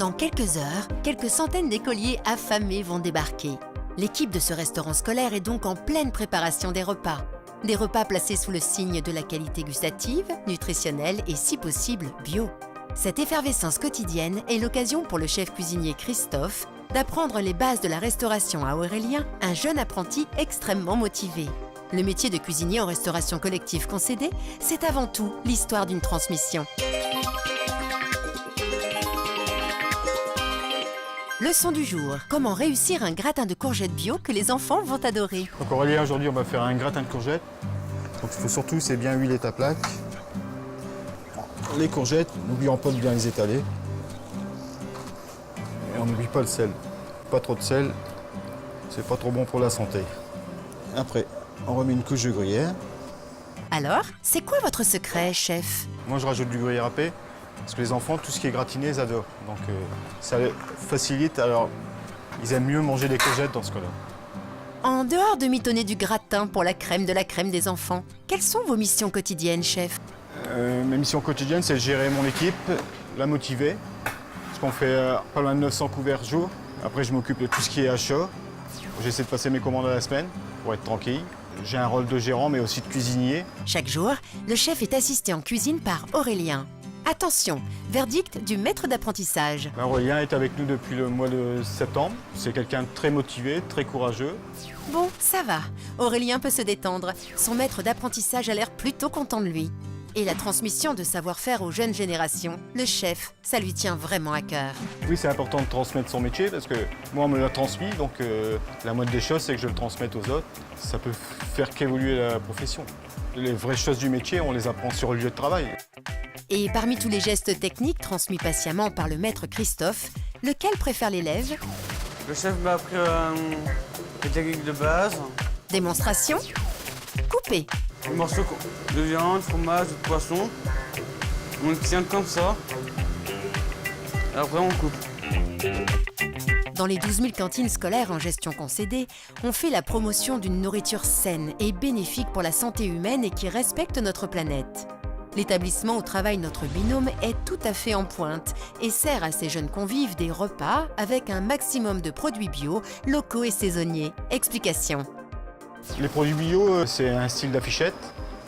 Dans quelques heures, quelques centaines d'écoliers affamés vont débarquer. L'équipe de ce restaurant scolaire est donc en pleine préparation des repas. Des repas placés sous le signe de la qualité gustative, nutritionnelle et si possible bio. Cette effervescence quotidienne est l'occasion pour le chef cuisinier Christophe d'apprendre les bases de la restauration à Aurélien, un jeune apprenti extrêmement motivé. Le métier de cuisinier en restauration collective concédée, c'est avant tout l'histoire d'une transmission. Leçon du jour, comment réussir un gratin de courgettes bio que les enfants vont adorer. Donc Aurélien, aujourd'hui on va faire un gratin de courgettes. Donc il faut surtout, c'est bien huiler ta plaque. Les courgettes, n'oublions pas de bien les étaler. Et on n'oublie pas le sel. Pas trop de sel, c'est pas trop bon pour la santé. Après, on remet une couche de gruyère. Alors, c'est quoi votre secret, chef? Moi je rajoute du gruyère râpé. Parce que les enfants, tout ce qui est gratiné, ils adorent. Donc ça facilite, alors ils aiment mieux manger des courgettes dans ce cas-là. En dehors de mitonner du gratin pour la crème de la crème des enfants, quelles sont vos missions quotidiennes, chef? Mes missions quotidiennes, c'est de gérer mon équipe, la motiver. Parce qu'on fait pas loin de 900 couverts jour. Après, je m'occupe de tout ce qui est achat. J'essaie de passer mes commandes à la semaine pour être tranquille. J'ai un rôle de gérant, mais aussi de cuisinier. Chaque jour, le chef est assisté en cuisine par Aurélien. Attention, verdict du maître d'apprentissage. Aurélien est avec nous depuis le mois de septembre. C'est quelqu'un de très motivé, très courageux. Bon, ça va. Aurélien peut se détendre. Son maître d'apprentissage a l'air plutôt content de lui. Et la transmission de savoir-faire aux jeunes générations, le chef, ça lui tient vraiment à cœur. Oui, c'est important de transmettre son métier parce que moi, on me l'a transmis. Donc la moindre des choses, c'est que je le transmette aux autres. Ça peut faire qu'évoluer la profession. Les vraies choses du métier, on les apprend sur le lieu de travail. Et parmi tous les gestes techniques transmis patiemment par le maître Christophe, lequel préfère l'élève? Le chef m'a appris les techniques de base. Démonstration. Couper. Un morceau de viande, fromage, de poisson. On le tient comme ça. Et après, on coupe. Dans les 12 000 cantines scolaires en gestion concédée, on fait la promotion d'une nourriture saine et bénéfique pour la santé humaine et qui respecte notre planète. L'établissement où travaille notre binôme est tout à fait en pointe et sert à ses jeunes convives des repas avec un maximum de produits bio, locaux et saisonniers. Explication. Les produits bio, c'est un style d'affichette.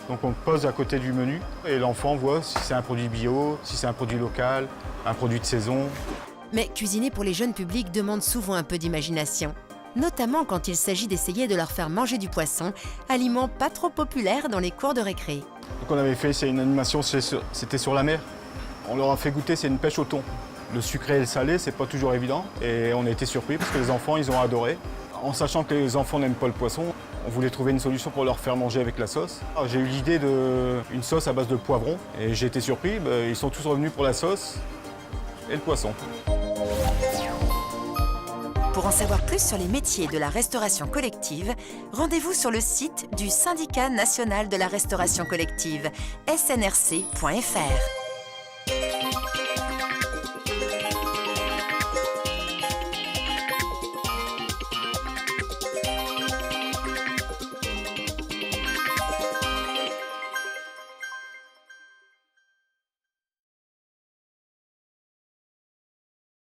Donc on pose à côté du menu et l'enfant voit si c'est un produit bio, si c'est un produit local, un produit de saison. Mais cuisiner pour les jeunes publics demande souvent un peu d'imagination. Notamment quand il s'agit d'essayer de leur faire manger du poisson, aliment pas trop populaire dans les cours de récré. Donc on avait fait, c'est une animation, c'était sur la mer. On leur a fait goûter, c'est une pêche au thon. Le sucré et le salé, c'est pas toujours évident. Et on a été surpris parce que les enfants, ils ont adoré. En sachant que les enfants n'aiment pas le poisson, on voulait trouver une solution pour leur faire manger avec la sauce. J'ai eu l'idée d'une sauce à base de poivron et j'ai été surpris, ils sont tous revenus pour la sauce et le poisson. Pour en savoir plus sur les métiers de la restauration collective, rendez-vous sur le site du Syndicat national de la restauration collective, snrc.fr.